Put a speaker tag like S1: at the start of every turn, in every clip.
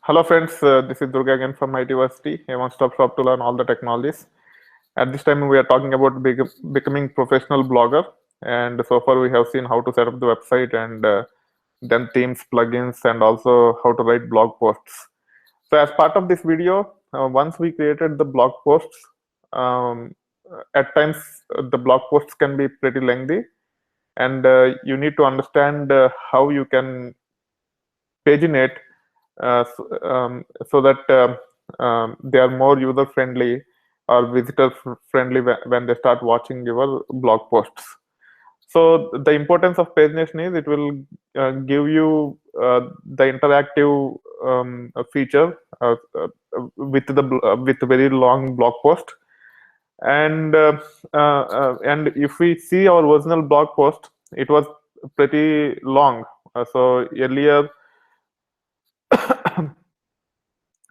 S1: Hello friends, this is Durga again from IT University, a one-stop shop to learn all the technologies. At this time we are talking about becoming professional blogger, and so far we have seen how to set up the website and then themes, plugins, and also how to write blog posts. So as part of this video, once we created the blog posts, um, at times the blog posts can be pretty lengthy, and you need to understand how you can paginate so that they are more user friendly or visitor friendly when they start watching your blog posts. So the importance of pagination is it will give you the interactive feature with a very long blog post. And if we see our original blog post, it was pretty long. So earlier,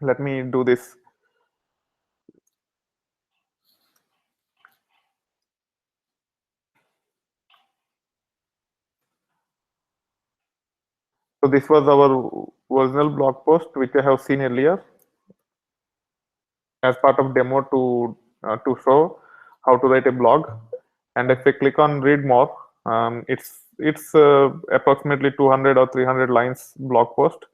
S1: let me do this. So this was our original blog post, which I have seen earlier as part of demo to show how to write a blog. And if I click on read more, it's approximately 200 or 300 lines blog post,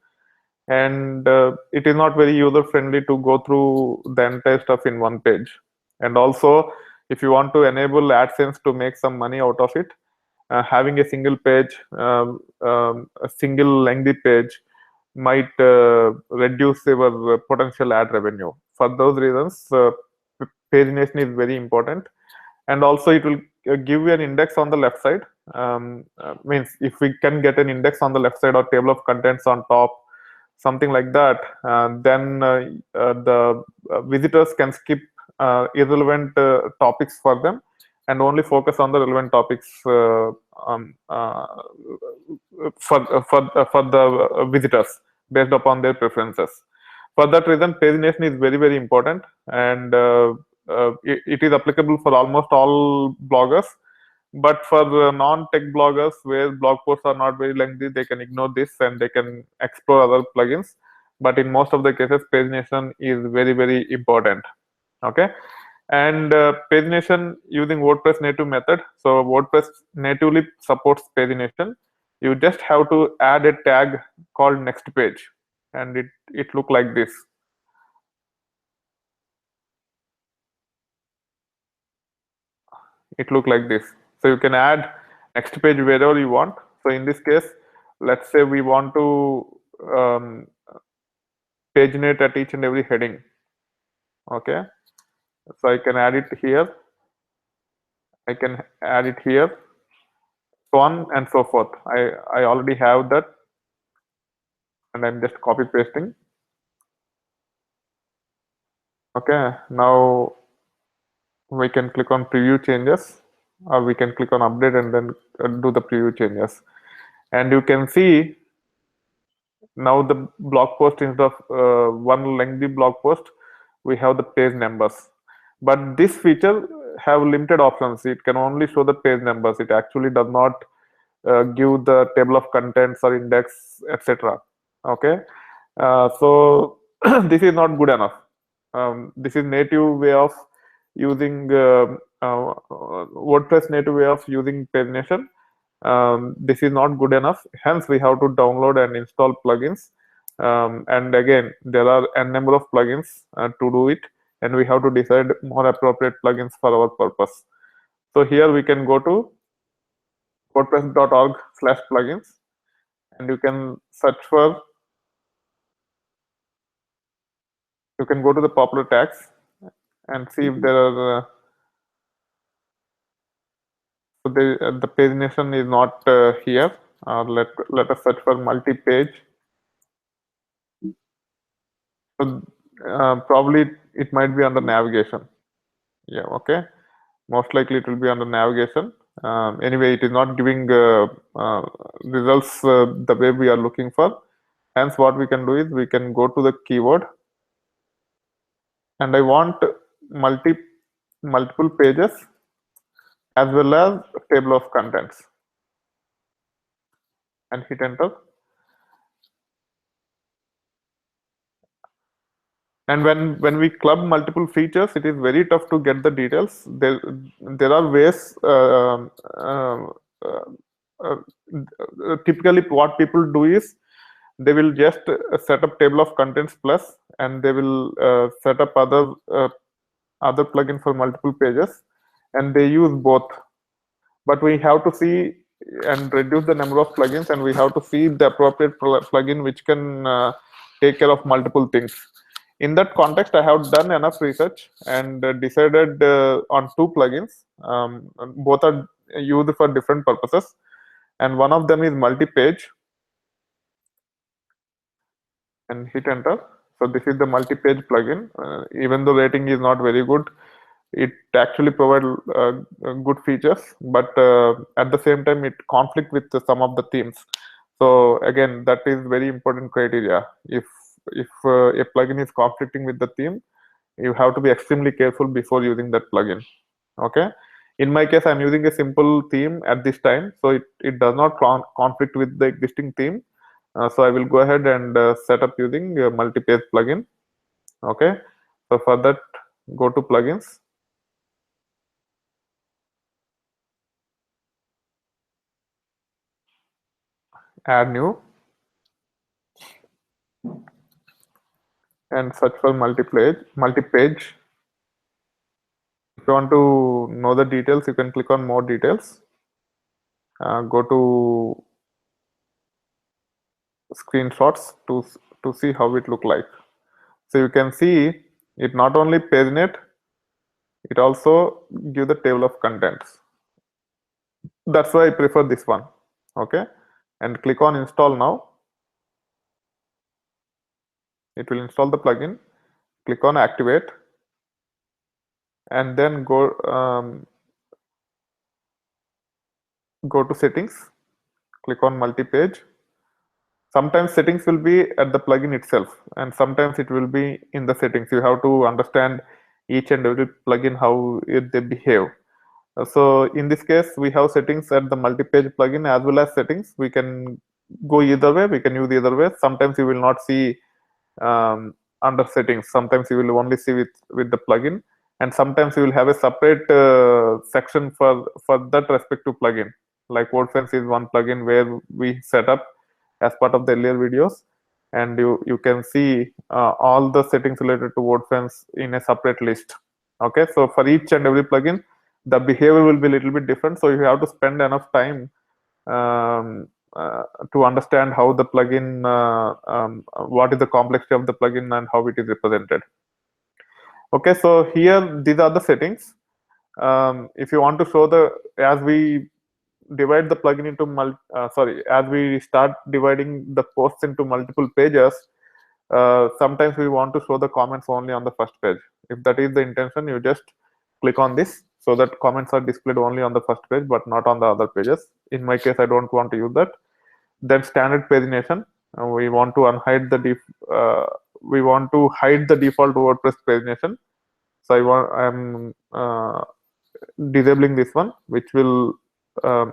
S1: and it is not very user friendly to go through the entire stuff in one page. And also, if you want to enable AdSense to make some money out of it, having a single page, a single lengthy page might reduce your potential ad revenue. For those reasons, pagination is very important, and also it will give you an index on the left side. Means if we can get an index on the left side or table of contents on top, something like that, then the visitors can skip irrelevant topics for them and only focus on the relevant topics for the visitors based upon their preferences. For that reason, pagination is very important, and it is applicable for almost all bloggers. But for non-tech bloggers, where blog posts are not very lengthy, they can ignore this and they can explore other plugins. But in most of the cases, pagination is very important. Okay. And pagination using WordPress native method. So WordPress natively supports pagination. You just have to add a tag called next page, and it look like this. It look like this. So you can add next page wherever you want. So in this case, let's say we want to paginate at each and every heading. Okay, so I can add it here. I can add it here, so on and so forth. I already have that, and I'm just copy pasting. Okay, now we can click on preview changes, or we can click on update and then do the preview changes. And you can see now the blog post, instead of one lengthy blog post, we have the page numbers. But this feature have limited options. It can only show the page numbers. It actually does not give the table of contents or index, etc. Okay, so this is not good enough. This is native way of using WordPress native way of using pagination. This is not good enough. Hence, we have to download and install plugins. And again, there are a number of plugins to do it, and we have to decide more appropriate plugins for our purpose. So here we can go to wordpress.org/plugins, and you can search for. You can go to the popular tags and see if there are. So the pagination is not here. Let us search for multi-page. So probably it might be under navigation. Yeah, okay. Most likely it will be under navigation. Anyway, it is not giving results the way we are looking for. Hence, what we can do is we can go to the keyword, and I want multiple pages as well as table of contents, and hit enter. And when we club multiple features, it is very tough to get the details. There are ways. Uh, uh, Typically, what people do is they will just set up table of contents plus, and they will set up other plugin for multiple pages, and they use both. But we have to see and reduce the number of plugins, and we have to see the appropriate plugin which can take care of multiple things. In that context, I have done enough research and decided on two plugins. Both are used for different purposes, and one of them is multipage. And hit enter. So this is the multi-page plugin. Even though rating is not very good, it actually provides good features, but at the same time it conflict with some of the themes. So again, that is very important criteria. If a plugin is conflicting with the theme, you have to be extremely careful before using that plugin. Okay. In my case, I'm using a simple theme at this time, so it does not conflict with the existing theme. So I will go ahead and set up using multi-page plugin. Okay. So for that, go to plugins, add new, and search for multi-page. If you want to know the details, you can click on more details. Go to screenshots to see how it look like. So you can see it not only paginate, it also give the table of contents. That's why I prefer this one. Okay, and click on install now. It will install the plugin. Click on activate, and then go to settings. Click on multi-page. Sometimes settings will be at the plugin itself, and sometimes it will be in the settings. You have to understand each and every plugin how they behave. So in this case, we have settings at the multi-page plugin as well as settings. We can go either way. We can use either way. Sometimes you will not see under settings. Sometimes you will only see with the plugin, and sometimes you will have a separate section for that respective plugin. Like WordPress is one plugin where we set up as part of the earlier videos, and you can see all the settings related to WordPress in a separate list. Okay, so for each and every plugin, the behavior will be a little bit different. So you have to spend enough time to understand how the plugin, what is the complexity of the plugin and how it is represented. Okay, so here these are the settings. If you want to show as we divide the plugin into as we start dividing the posts into multiple pages, sometimes we want to show the comments only on the first page. If that is the intention, you just click on this so that comments are displayed only on the first page but not on the other pages. In my case, I don't want to use that. Then standard pagination. We want to hide the default WordPress pagination. So I'm disabling this one, which will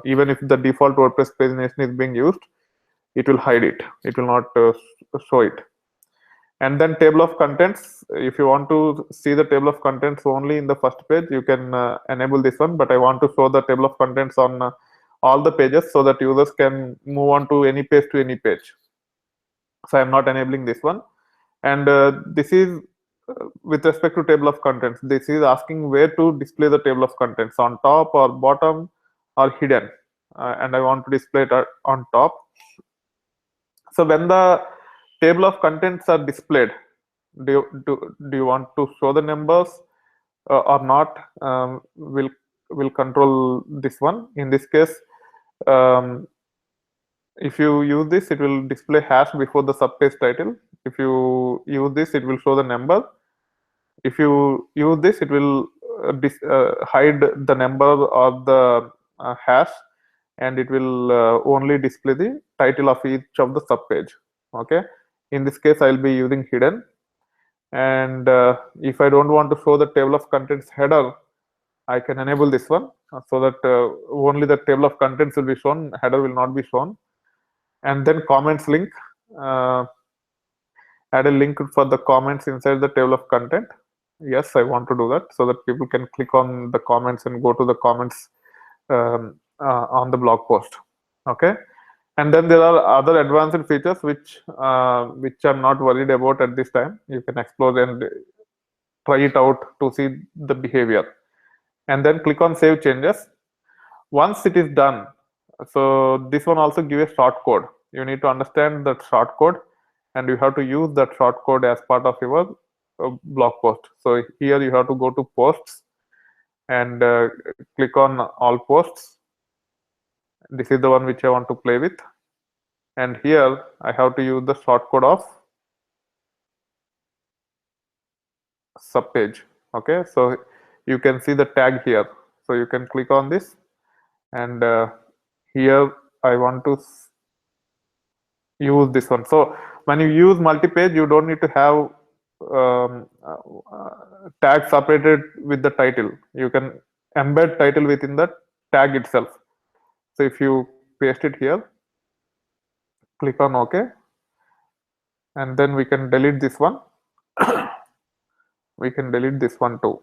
S1: even if the default WordPress pagination is being used, it will hide it. It will not show it. And then table of contents. If you want to see the table of contents only in the first page, you can enable this one. But I want to show the table of contents on all the pages so that users can move on to any page to any page. So I'm not enabling this one. And this is with respect to table of contents. This is asking where to display the table of contents, on top or bottom or hidden. And I want to display it on top. So when the table of contents are displayed, do you want to show the numbers or not? Will control this one. In this case, if you use this, it will display hash before the subpage title. If you use this, it will show the number. If you use this, it will hide the number of the hash, and it will only display the title of each of the subpage. Okay, in this case, I'll be using hidden. And if I don't want to show the table of contents header, I can enable this one so that only the table of contents will be shown, header will not be shown. And then comments link. add a link for the comments inside the table of content. Yes, I want to do that so that people can click on the comments and go to the comments on the blog post. Okay, and then there are other advanced features which I'm not worried about at this time. You can explore and try it out to see the behavior, and then click on save changes. Once it is done, so this one also give a short code. You need to understand that short code, and you have to use that short code as part of your blog post. So here you have to go to posts and click on all posts. This is the one which I want to play with, and here I have to use the short code of subpage. Okay, so you can see the tag here, so you can click on this, and here I want to use this one. So when you use multi-page, you don't need to have tag separated with the title. You can embed title within the tag itself. So if you paste it here, click on OK, and then we can delete this one. We can delete this one too.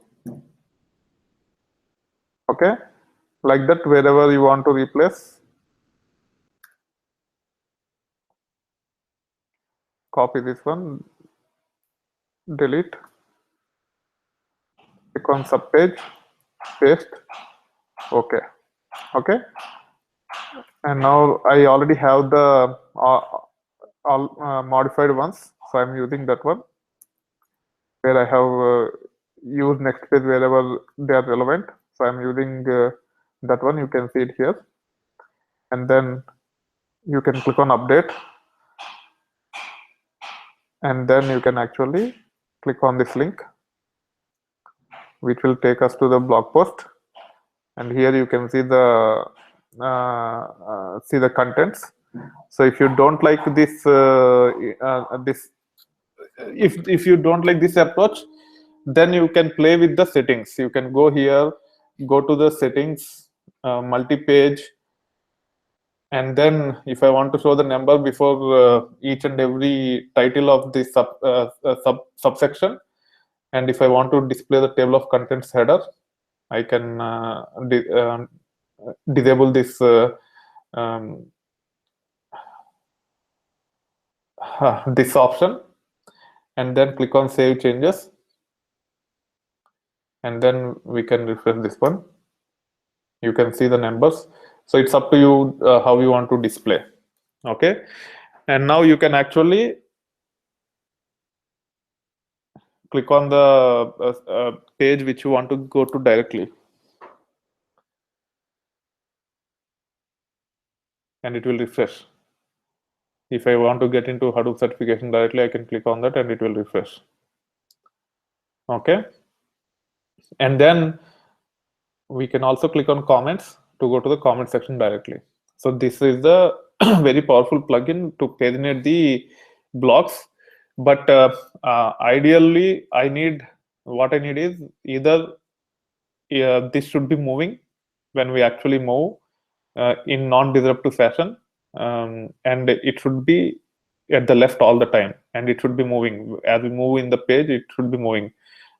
S1: Okay, like that, wherever you want to replace, copy this one, delete, click on subpage, paste, okay. Okay, and now I already have the all modified ones, so I'm using that one, where I have used next page wherever they are relevant. So I'm using that one. You can see it here, and then you can click on update, and then you can actually click on this link, which will take us to the blog post. And here you can see the contents. So if you don't like this if you don't like this approach, then you can play with the settings. You can go here, go to the settings, multi-page, and then if I want to show the number before each and every title of this subsection, and if I want to display the table of contents header, I can disable this this option, and then click on save changes, and then we can refresh this one. You can see the numbers. So it's up to you how you want to display. Okay, and now you can actually click on the page which you want to go to directly, and it will refresh. If I want to get into Hadoop certification directly, I can click on that and it will refresh. Okay, and then we can also click on comments to go to the comment section directly. So this is the very powerful plugin to paginate the blogs. But ideally, what I need is either this should be moving when we actually move in non-disruptive fashion, and it should be at the left all the time, and it should be moving as we move in the page. It should be moving,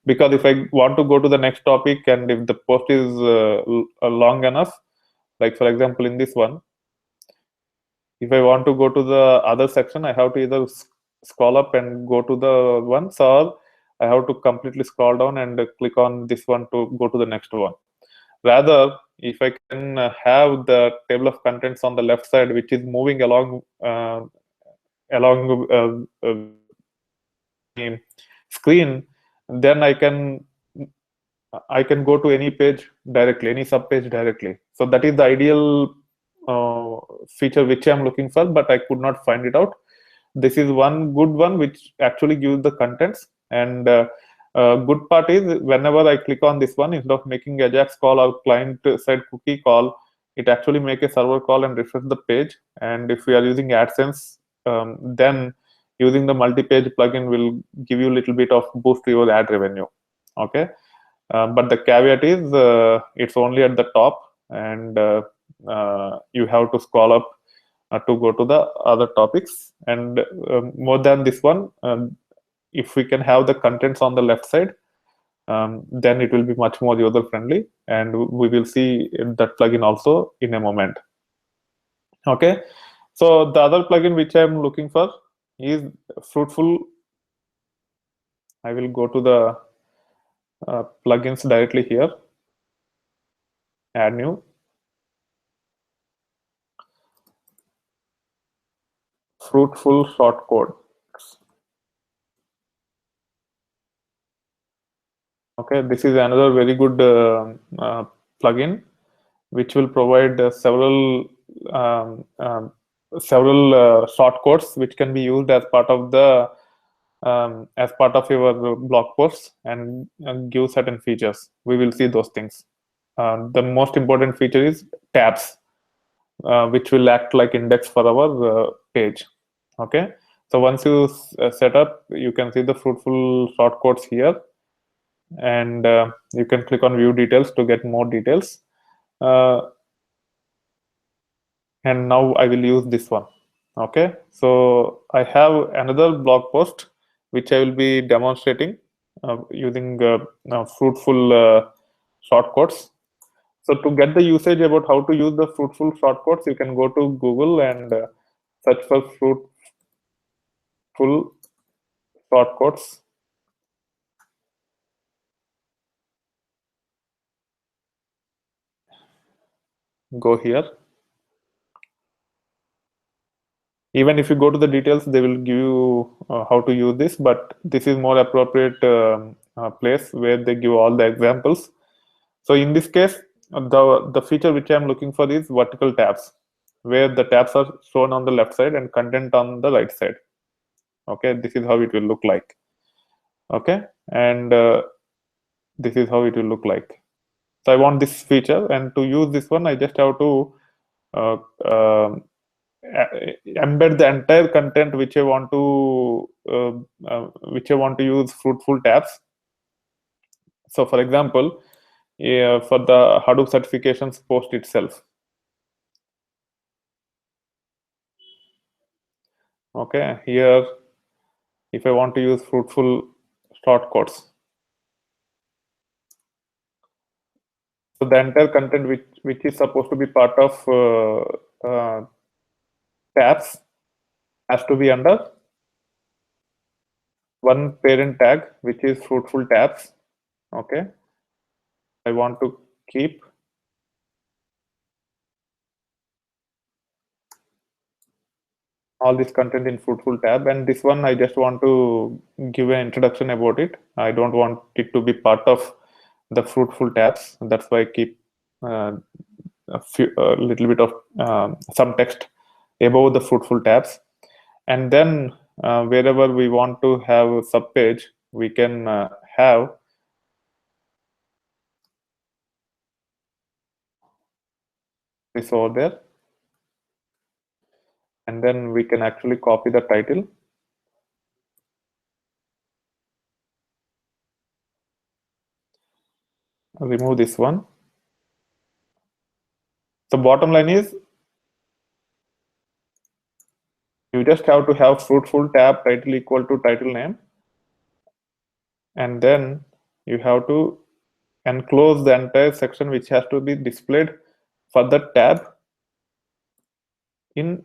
S1: because if I want to go to the next topic, and if the post is long enough, like for example in this one, if I want to go to the other section, I have to either scroll up and go to the ones, or I have to completely scroll down and click on this one to go to the next one. Rather, if I can have the table of contents on the left side, which is moving along the screen, then I can go to any page directly, any subpage directly. So that is the ideal feature which I'm looking for, but I could not find it out. This is one good one which actually gives the contents, and good part is whenever I click on this one, instead of making Ajax call or client side cookie call, it actually make a server call and refresh the page. And if we are using AdSense, then using the multi-page plugin will give you a little bit of boost to your ad revenue. Okay, but the caveat is it's only at the top, and you have to scroll up to go to the other topics. And more than this one, if we can have the contents on the left side, then it will be much more user friendly, and we will see that plugin also in a moment. Okay, so the other plugin which I am looking for is Fruitful. I will go to the plugins directly here, add new, Fruitful shortcode. Okay, this is another very good plugin which will provide several shortcodes which can be used as part of the as part of your blog posts, and give certain features. We will see those things. The most important feature is tabs, which will act like index for our page. Okay, so once you set up, you can see the Fruitful shortcodes here, and you can click on view details to get more details. And now I will use this one. Okay, so I have another blog post which I will be demonstrating using Fruitful shortcodes. So to get the usage about how to use the Fruitful shortcodes, you can go to Google and search for Fruitful shortcodes. Go here. Even if you go to the details, they will give you how to use this, but this is more appropriate place where they give all the examples. So in this case, the feature which I'm looking for is vertical tabs, where the tabs are shown on the left side and content on the right side. Okay, this is how it will look like. Okay, and this is how it will look like. So I want this feature, and to use this one, I just have to uh, um, embed the entire content which I want to use Fruitful tabs. So for example, for the Hadoop certifications post itself. Okay, here if I want to use Fruitful shortcodes, so the entire content which is supposed to be part of tabs has to be under one parent tag, which is Fruitful tabs. Okay, I want to keep all this content in Fruitful tab, and this one I just want to give an introduction about it. I don't want it to be part of the Fruitful tabs. That's why I keep a little bit of some text above the Fruitful tabs, and then wherever we want to have a subpage, we can have this over there, and then we can actually copy the title, remove this one. The bottom line is you just have to have Fruitful tab title equal to title name, and then you have to enclose the entire section which has to be displayed for the tab in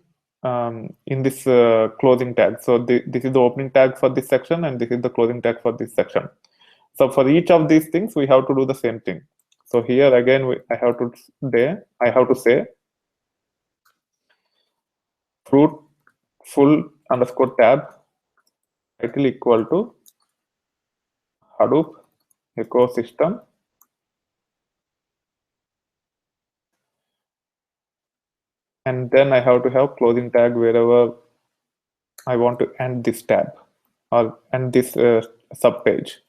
S1: this closing tag. So this is the opening tag for this section, and this is the closing tag for this section. So for each of these things, we have to do the same thing. So here again, I have to say fruitful underscore tab title equal to Hadoop ecosystem, and then I have to have closing tag wherever I want to end this tab or end this sub page.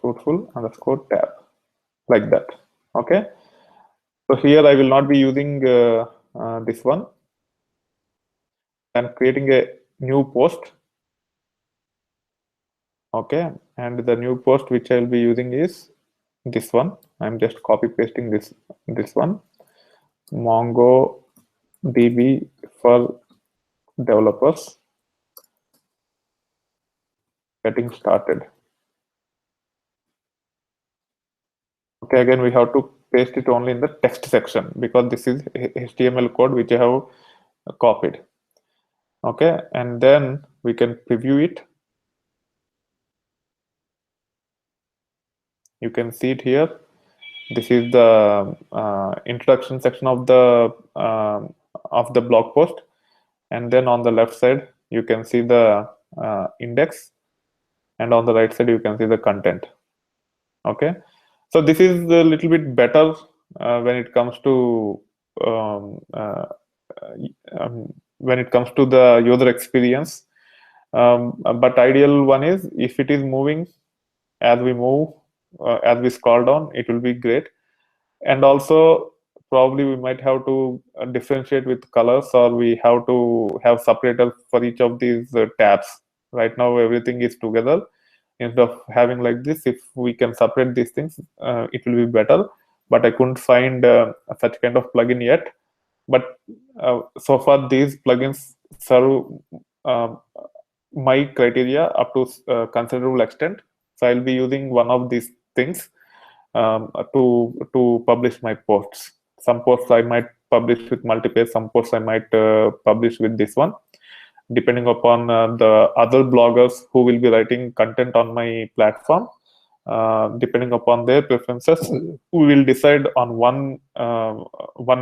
S1: Fruitful underscore tab, like that. Okay. So here I will not be using this one. I'm creating a new post. Okay, and the new post which I will be using is this one. I'm just copy pasting this one. MongoDB for developers. Getting started. Okay, again we have to paste it only in the text section because this is HTML code which I have copied. Okay, and then we can preview it. You can see it here. This is the introduction section of the blog post, and then on the left side you can see the index, and on the right side you can see the content. Okay, so this is a little bit better when it comes to when it comes to the user experience. But ideal one is if it is moving as we move, as we scroll down, it will be great. And also probably we might have to differentiate with colors, or we have to have separators for each of these tabs. Right now everything is together. Instead of having like this, if we can separate these things, it will be better. But I couldn't find such kind of plugin yet. But so far these plugins serve my criteria up to considerable extent. So I'll be using one of these things to publish my posts. Some posts I might publish with multipage, some posts I might publish with this one, depending upon the other bloggers who will be writing content on my platform. Depending upon their preferences, we will decide on one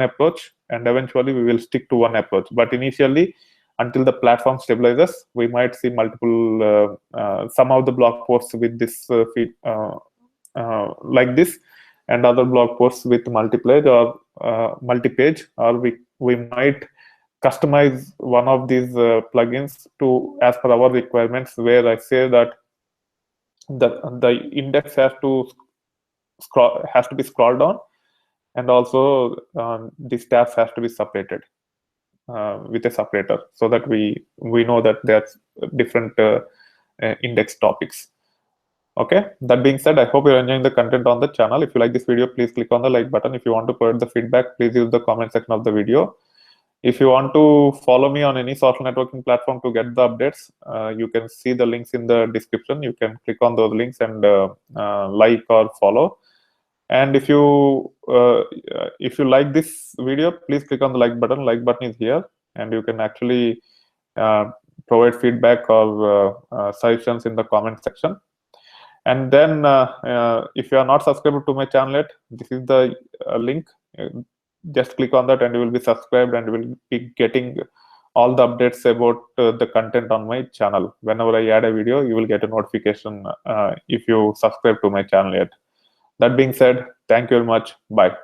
S1: approach, and eventually we will stick to one approach. But initially, until the platform stabilizes, we might see multiple some of the blog posts with this feed like this, and other blog posts with multipage or we might customize one of these plugins to as per our requirements, where I say that the index has to be scrolled down, and also these tabs has to be separated with a separator, so that we know that there's different index topics. Okay, that being said, I hope you're enjoying the content on the channel. If you like this video, please click on the like button. If you want to provide the feedback, please use the comment section of the video. If you want to follow me on any social networking platform to get the updates, you can see the links in the description. You can click on those links and like or follow. And if you like this video, please click on the like button. Like button is here, and you can actually provide feedback or suggestions in the comment section. And then if you are not subscribed to my channel yet, this is the link. Just click on that and you will be subscribed, and you will be getting all the updates about the content on my channel. Whenever I add a video, you will get a notification if you subscribe to my channel yet. That being said, thank you very much. Bye.